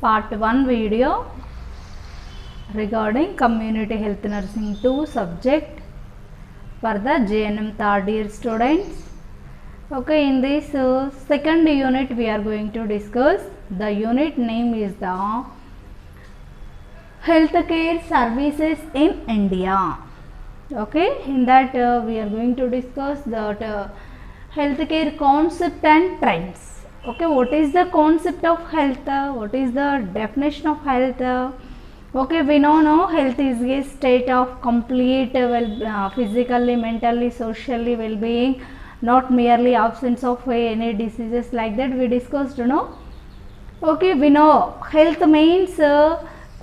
part 1 video regarding community health nursing 2 subject for the JNM third year students. Okay, in this second unit we are going to discuss. The unit name is the healthcare services in India. Okay, in that we are going to discuss that healthcare concept and trends. Okay, what is the concept of health? What is the definition of health? Okay, we know health is a state of complete physically, mentally, socially well-being, not merely absence of any diseases like that. We discussed, Okay, we know health means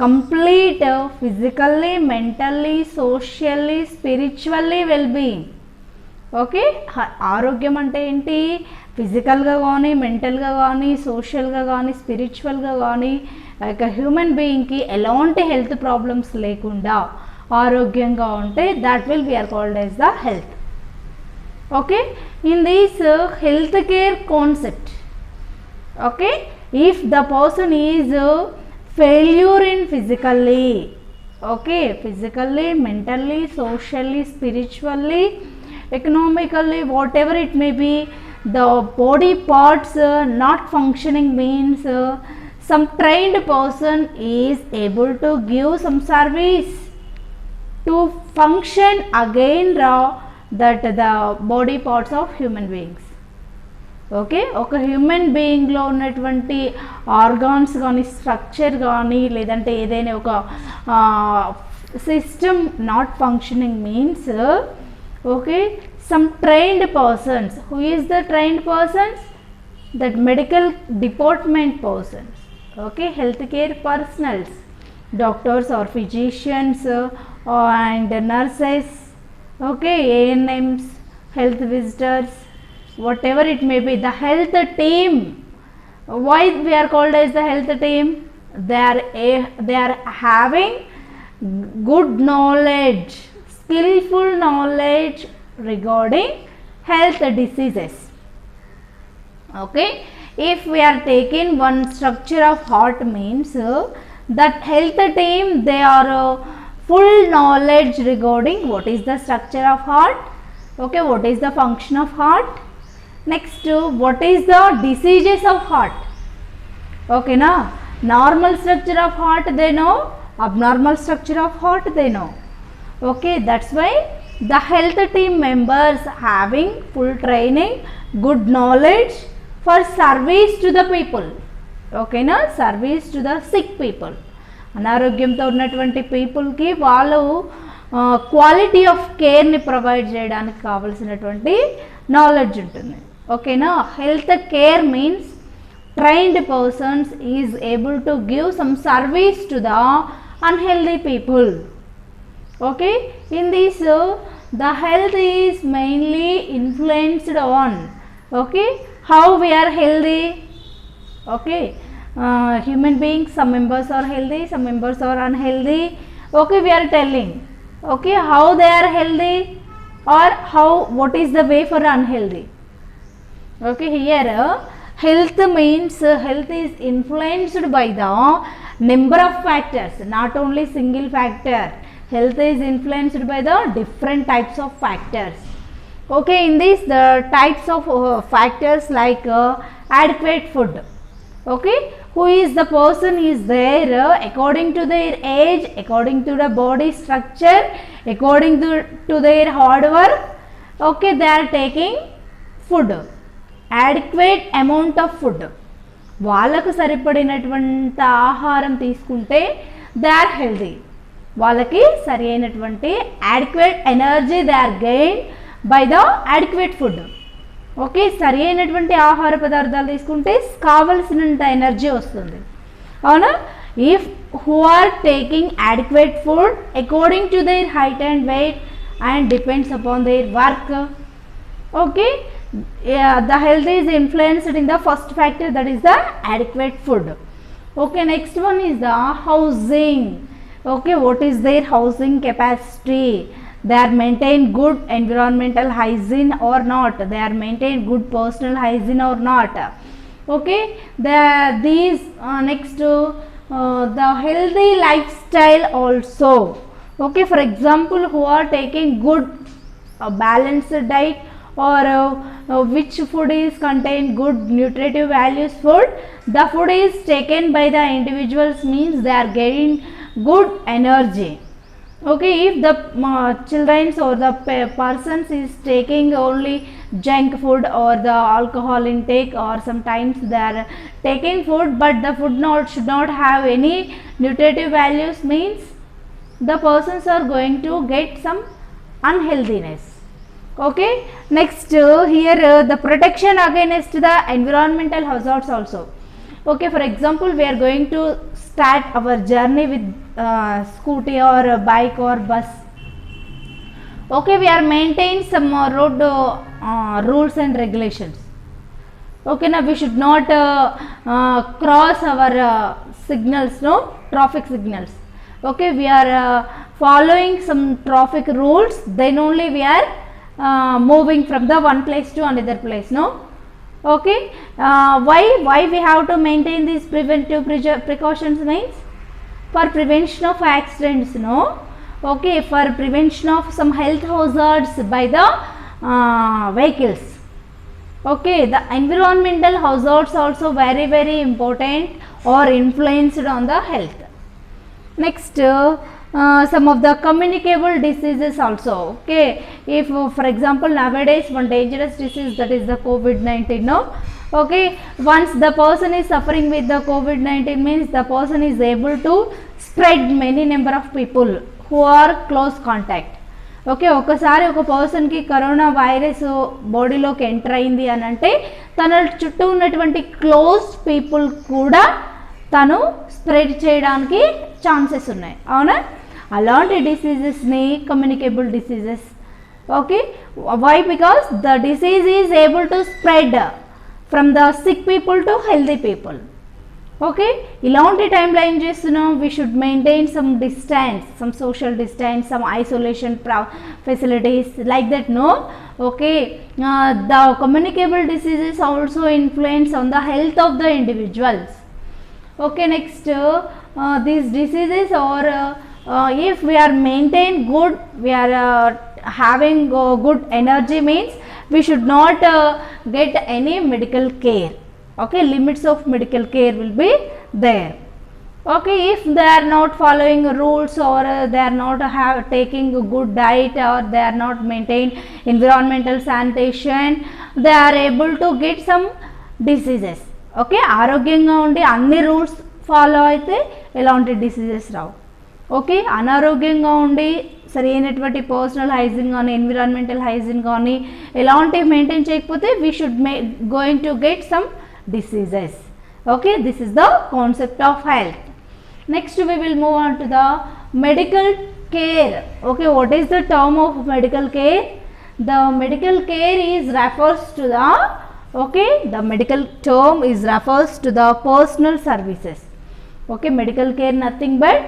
complete physically, mentally, socially, spiritually well-being. Okay, ఆరోగ్యం అంటే ఏంటి? ఫిజికల్గా కానీ, మెంటల్గా కానీ, సోషల్గా కానీ, స్పిరిచువల్గా కానీ హ్యూమన్ బీయింగ్కి ఎలాంటి హెల్త్ ప్రాబ్లమ్స్ లేకుండా ఆరోగ్యంగా ఉంటే that will be are called as the health. Okay, in this health care concept, okay, if the person is failure in physically, okay, physically, mentally, socially, spiritually, economically, whatever it may be, the body parts not functioning means some trained person is able to give some service to function again that the body parts of human beings. Okay, ఒక human బీయింగ్లో ఉన్నటువంటి organs కానీ, structure కానీ, లేదంటే ఏదైనా ఒక system not functioning means, okay, some trained persons. Who is the trained persons? That medical department persons, okay, healthcare personals, doctors or physicians and nurses, okay, ANMs, health visitors, whatever it may be, the health team. Why we are called as the health team? They are having good knowledge, skillful knowledge regarding health diseases. Okay, if we are taking one structure of heart means that health team, they are full knowledge regarding what is the structure of heart, okay, what is the function of heart, next what is the diseases of heart. Okay, na normal structure of heart they know, abnormal structure of heart they know. Okay, that's why the health team members having full training, good knowledge for service to the people. Okay na, service to the sick people. అనారోగ్యంతో ఉన్నటువంటి పీపుల్కి వాళ్ళు quality of కేర్ని provide చేయడానికి కావలసినటువంటి knowledge ఉంటుంది. ఓకేనా, health care means trained persons is able to give some service to the unhealthy people. Okay, in this the health is mainly influenced on, okay, how we are healthy. Okay, human beings, some members are healthy, some members are unhealthy. Okay, we are telling, okay, how they are healthy or how, what is the way for unhealthy. Okay, here health means health is influenced by the number of factors, not only single factor. Health is influenced by the different types of factors. Okay, in this the types of factors like adequate food. Okay, who is the person is there according to their age, according to the body structure, according to their hard work. Okay, they are taking food, adequate amount of food. వాళ్ళకు సరిపడినటువంటి ఆహారం తీసుకుంటే they are healthy. వాళ్ళకి సరి అయినటువంటి adequate energy they are gain by the adequate food. Okay, సరి అయినటువంటి ఆహార పదార్థాలు తీసుకుంటే కావలసినంత ఎనర్జీ వస్తుంది, అవునా. If who are taking adequate food according to their height and weight and depends upon their work. Okay, the health is influenced in the first factor, that is the adequate food. Okay, next one is the housing. Okay, what is their housing capacity? They are maintain good environmental hygiene or not, they are maintain good personal hygiene or not. Okay, these next the healthy lifestyle also. Okay, for example, who are taking good balanced diet, or which food is contain good nutritive values food, the food is taken by the individuals means they are getting good energy. Okay, if the children or the persons is taking only junk food or the alcohol intake, or sometimes they are taking food but the food should not have any nutritive values means the persons are going to get some unhealthiness. Okay, next here the protection against the environmental hazards also. Okay, for example, we are going to start our journey with scooty or bike or bus. Okay, we are maintaining some road rules and regulations. Okay, now we should not cross our signals, no traffic signals. Okay, we are following some traffic rules, then only we are moving from the one place to another place, no. Okay, why we have to maintain these preventive precautions means for prevention of accidents, no. Okay, for prevention of some health hazards by the vehicles. Okay, the environmental hazards also very important or influenced on the health. Next, some of the communicable diseases also. Okay, if for example nowadays one dangerous disease, that is the COVID-19, no. Okay, once the person is suffering with the COVID-19 means the person is able to spread many number of people who are close contact. Okay, ఒకసారి ఒక పర్సన్కి corona virus బాడీలోకి enter అయింది అని అంటే తన చుట్టూ ఉన్నటువంటి క్లోజ్ పీపుల్ కూడా తను స్ప్రెడ్ చేయడానికి ఛాన్సెస్ ఉన్నాయి, అవునా. అలాంటి డిసీజెస్ని communicable diseases. Okay, why? Because the disease is able to spread from the sick people to healthy people. Okay, ఇలాంటి టైంలో ఏం చేస్తున్నాం, we should maintain some distance, some social distance, some isolation facilities like that, no. Okay, the communicable diseases also influence on the health of the individuals. Okay, next these diseases, or if we are maintain good, we are having good energy means we should not get any medical care. Okay, limits of medical care will be there. Okay, if they are not following rules, or they are not taking a good diet, or they are not maintain environmental sanitation, they are able to get some diseases. Okay, ఆరోగ్యంగా ఉండి అన్ని rules follow అయితే ఎలాంటి diseases రావు. Okay, అనారోగ్యంగా ఉండి సరైనటువంటి personal hygiene కానీ environmental hygiene కానీ ఎలాంటివి మెయింటైన్ చేయకపోతే we should going to get some diseases. Okay, this is the concept of health. Next we will move on to the medical care. Okay, what is the term of medical care? The medical care is refers to the, okay, the medical term is refers to the personal services. Okay, medical care nothing but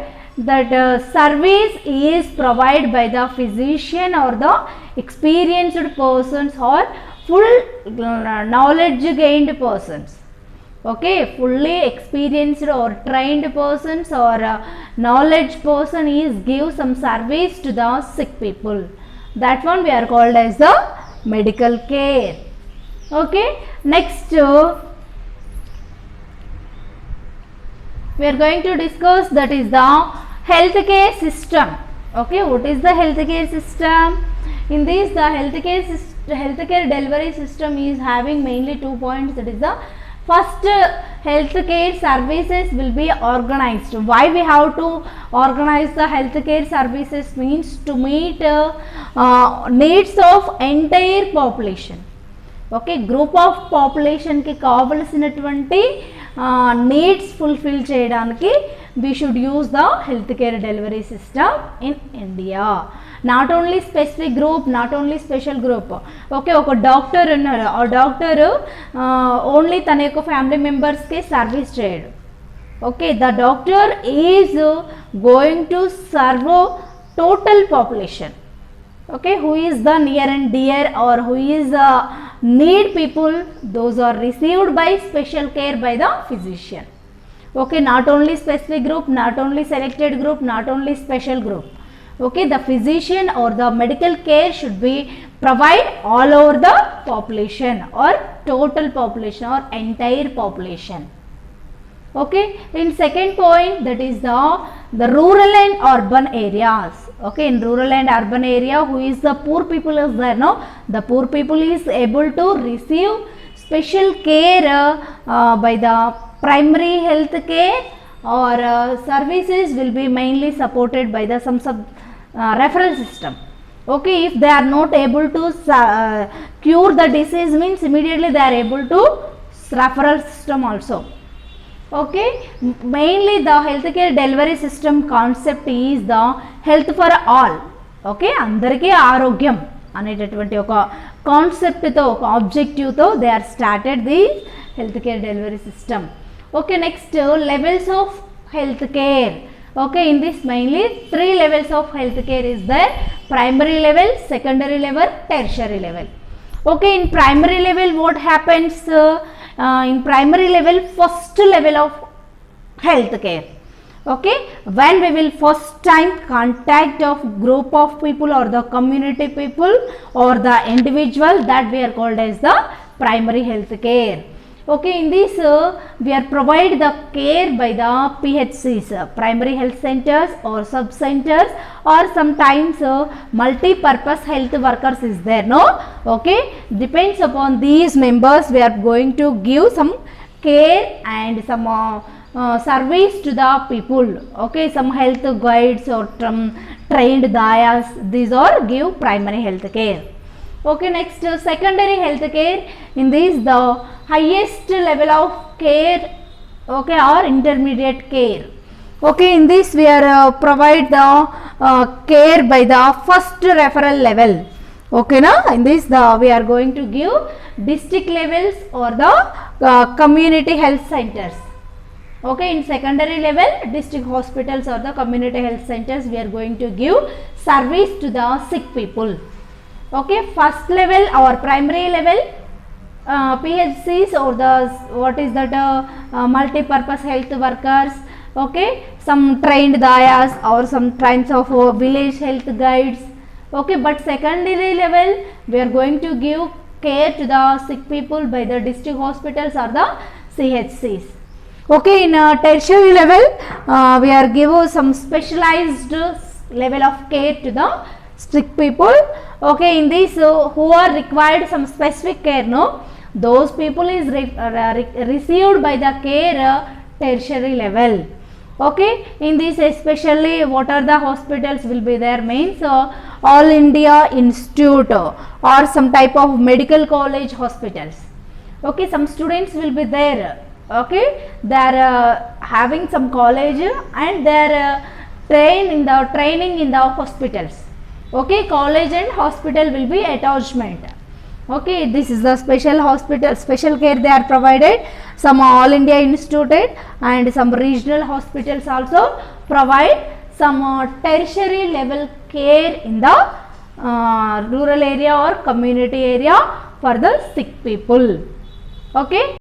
that service is provided by the physician or the experienced persons or full knowledge gained persons. Okay, fully experienced or trained persons or knowledge person is give some service to the sick people. That one we are called as the medical care. Okay, next we are going to discuss that is the healthcare system. Okay, what is the healthcare system? In this, the healthcare delivery system is having mainly 2 points. That is the first, healthcare services will be organized. Why we have to organize the healthcare services means to meet needs of entire population. Okay, group of పాపులేషన్కి కావలసినటువంటి needs fulfil చేయడానికి we should use the health care delivery system in India. Not only specific group, not only special group. Okay, ఒక doctor ఉన్నారు, ఆ doctor only తన యొక్క family మెంబర్స్కే service చేయడు. Okay, the doctor is going to serve total population. Okay, who is the near and dear or who is need people, those are received by special care by the physician. Okay, not only specific group, not only selected group, not only special group. Okay, the physician or the medical care should be provide all over the population or total population or entire population. Okay, in second point, that is the rural and urban areas. Okay, in rural and urban area, who is the poor people is there, no? The poor people is able to receive special care by the primary health care or services will be mainly supported by the some referral system. Okay, if they are not able to cure the disease, means immediately they are able to referral system also. Okay, mainly the healthcare delivery system concept is the health for all. Okay, andariki ఆరోగ్యం అనేటటువంటి ఒక concept తో ఒక objective తో they are started the health care delivery system. Okay, next levels of health care. Okay, in this mainly 3 levels of health care is there: primary level, secondary level, tertiary level. Okay, in primary level what happens? In primary level, first level of health care. Okay, when we will first time contact of group of people or the community people or the individual, that we are called as the primary health care. Okay, in this we are provide the care by the PHCs, primary health centers or sub centers, or sometimes multi-purpose health workers is there, no? Okay, depends upon these members we are going to give some care and some service to the people. Okay, some health guides or trained dayas, these are give primary health care. Okay, next secondary health care. In this the highest level of care, okay, or intermediate care. Okay, in this we are provide the care by the first referral level. Okay, now in this we are going to give district levels or the community health centers. Okay, in secondary level, district hospitals or the community health centers, we are going to give service to the sick people. Okay, first level or primary level, PHCs or the what is that multi-purpose health workers. Okay, some trained dayas or some kinds of village health guides. Okay, but secondary level we are going to give care to the sick people by the district hospitals or the CHCs. Okay, in tertiary level we are give some specialized level of care to the sick people. Okay, in this who are required some specific care, no? Those people is received by the care tertiary level. Okay, in this especially what are the hospitals will be there, means All India Institute or some type of medical college hospitals. Okay, some students will be there. Okay, they are having some college and they are training in the hospitals. Okay, college and hospital will be attachment. Okay, this is the special hospital, special care they are provided. Some All India Institute and some regional hospitals also provide some tertiary level care in the rural area or community area for the sick people. Okay.